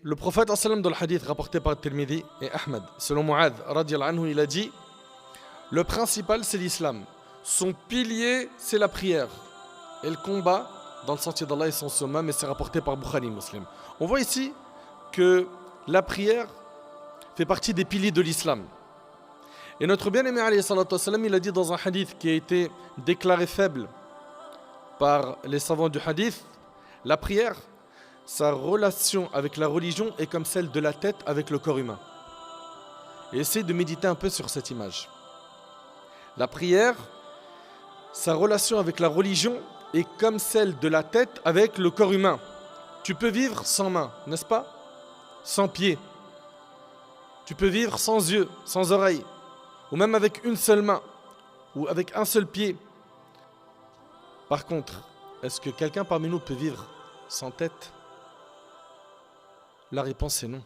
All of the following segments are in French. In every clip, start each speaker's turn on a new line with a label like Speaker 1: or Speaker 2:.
Speaker 1: Le prophète sallam dans le hadith rapporté par Tirmidhi et Ahmed, selon Mu'adh radiyallahu anhu, il a dit: le principal c'est l'islam, son pilier c'est la prière et le combat dans le sentier d'Allah est son sommet, mais c'est rapporté par Bukhari Muslim. On voit ici que la prière fait partie des piliers de l'islam. Et notre bien-aimé alayhi salatu wassalam, il a dit dans un hadith qui a été déclaré faible par les savants du hadith: la prière, sa relation avec la religion est comme celle de la tête avec le corps humain. Et essayez de méditer un peu sur cette image. La prière, sa relation avec la religion est comme celle de la tête avec le corps humain. Tu peux vivre sans main, n'est-ce pas? Sans pied. Tu peux vivre sans yeux, sans oreilles, ou même avec une seule main, ou avec un seul pied. Par contre, est-ce que quelqu'un parmi nous peut vivre sans tête? La réponse est non.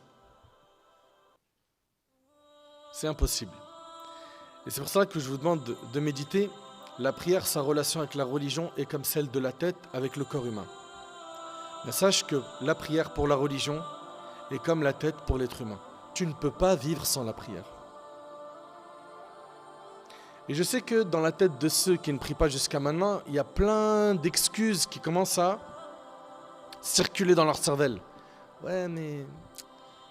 Speaker 1: C'est impossible. Et c'est pour ça que je vous demande de méditer. La prière, sa relation avec la religion est comme celle de la tête avec le corps humain. Mais sache que la prière pour la religion est comme la tête pour l'être humain. Tu ne peux pas vivre sans la prière. Et je sais que dans la tête de ceux qui ne prient pas jusqu'à maintenant, il y a plein d'excuses qui commencent à circuler dans leur cervelle. Ouais, mais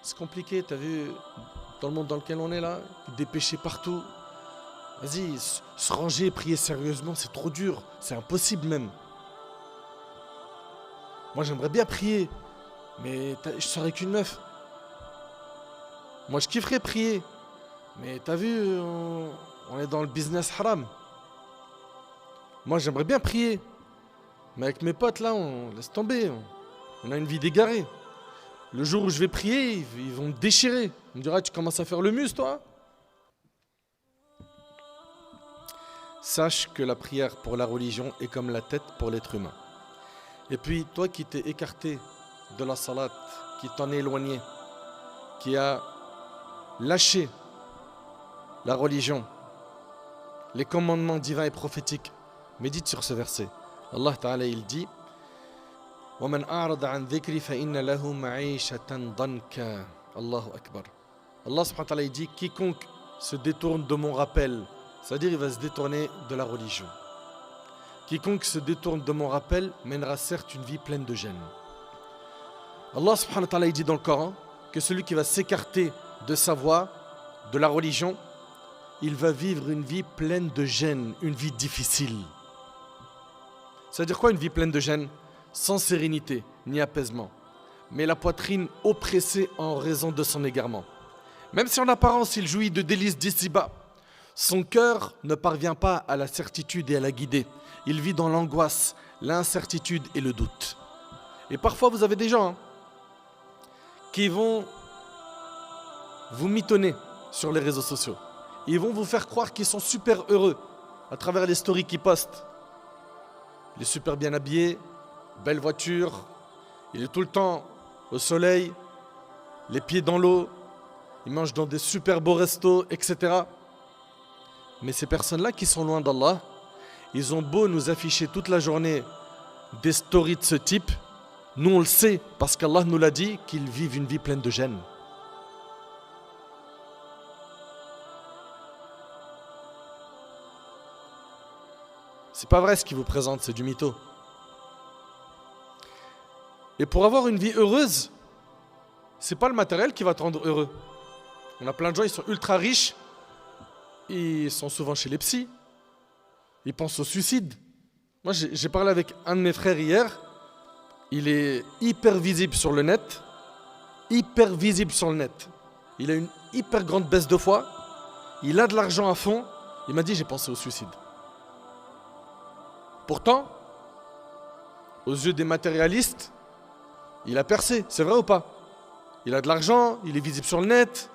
Speaker 1: c'est compliqué, t'as vu, dans le monde dans lequel on est là, des péchés partout. Vas-y, se ranger et prier sérieusement, c'est trop dur, c'est impossible même. Moi, j'aimerais bien prier, mais je serais qu'une meuf. Moi, je kifferais prier, mais t'as vu, on est dans le business haram. Moi, j'aimerais bien prier, mais avec mes potes là, on laisse tomber, on a une vie d'égaré. Le jour où je vais prier, ils vont me déchirer. Ils me diront: tu commences à faire le muse, toi? Sache que la prière pour la religion est comme la tête pour l'être humain. Et puis, toi qui t'es écarté de la salat, qui t'en est éloigné, qui a lâché la religion, les commandements divins et prophétiques, médite sur ce verset. Allah Ta'ala, il dit: وَمَنْ أَعْرَضَ عَنْ ذِكْرِ فَإِنَّ لَهُ مَعِيشَةً ضَنْكًا. Allahu Akbar. Allah subhanahu wa ta'ala, il dit: quiconque se détourne de mon rappel, c'est-à-dire il va se détourner de la religion. Quiconque se détourne de mon rappel mènera certes une vie pleine de gêne. Allah subhanahu wa ta'ala, il dit dans le Coran que celui qui va s'écarter de sa voie, de la religion, il va vivre une vie pleine de gêne, une vie difficile. C'est-à-dire quoi une vie pleine de gêne? Sans sérénité ni apaisement, mais la poitrine oppressée en raison de son égarement. Même si en apparence il jouit de délices d'ici-bas, son cœur ne parvient pas à la certitude et à la guider. Il vit dans l'angoisse, l'incertitude et le doute. Et parfois vous avez des gens qui vont vous mitonner sur les réseaux sociaux. Ils vont vous faire croire qu'ils sont super heureux à travers les stories qu'ils postent. Il est super bien habillé, belle voiture, il est tout le temps au soleil, les pieds dans l'eau, il mange dans des super beaux restos, etc. Mais ces personnes-là qui sont loin d'Allah, ils ont beau nous afficher toute la journée des stories de ce type, nous on le sait parce qu'Allah nous l'a dit qu'ils vivent une vie pleine de gêne. C'est pas vrai ce qu'ils vous présentent, c'est du mytho. Et pour avoir une vie heureuse, c'est pas le matériel qui va te rendre heureux. On a plein de gens, ils sont ultra riches, ils sont souvent chez les psys, ils pensent au suicide. Moi, j'ai parlé avec un de mes frères hier, il est hyper visible sur le net, il a une hyper grande baisse de foi, il a de l'argent à fond, il m'a dit: j'ai pensé au suicide. Pourtant, aux yeux des matérialistes, il a percé, c'est vrai ou pas? Il a de l'argent, il est visible sur le net,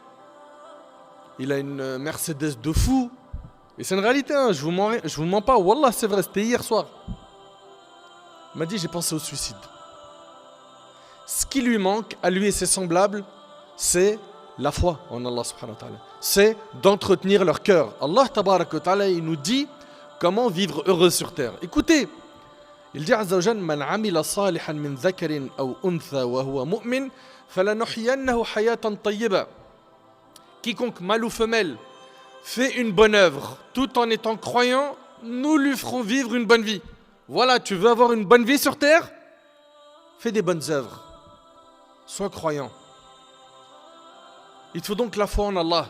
Speaker 1: il a une Mercedes de fou. Et c'est une réalité, hein, je vous mens pas, wallah, c'est vrai, c'était hier soir. Il m'a dit: j'ai pensé au suicide. Ce qui lui manque, à lui et ses semblables, c'est la foi en Allah subhanahu wa ta'ala. C'est d'entretenir leur cœur. Allah tabarak wa ta'ala, il nous dit comment vivre heureux sur terre. Écoutez, il dit Azza wa Jal: Man amila salihan min dhakarin aw untha wa huwa mu'min فَلَنُحْيَنَّهُ حَيَاةً طَيِّبَةً. Quiconque, mâle ou femelle, fait une bonne œuvre tout en étant croyant, nous lui ferons vivre une bonne vie. Voilà, tu veux avoir une bonne vie sur terre? Fais des bonnes œuvres. Sois croyant. Il te faut donc la foi en Allah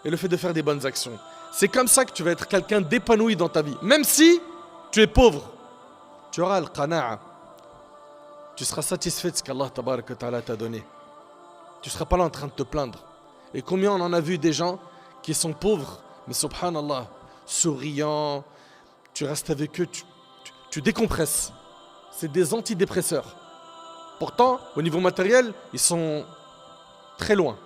Speaker 1: et le fait de faire des bonnes actions. C'est comme ça que tu vas être quelqu'un d'épanoui dans ta vie. Même si tu es pauvre, tu auras le qana'a. Tu seras satisfait de ce qu'Allah tabarak wa ta'ala t'a donné. Tu ne seras pas là en train de te plaindre. Et combien on en a vu des gens qui sont pauvres, mais subhanallah, souriants, tu restes avec eux, tu décompresses. C'est des antidépresseurs. Pourtant, au niveau matériel, ils sont très loin.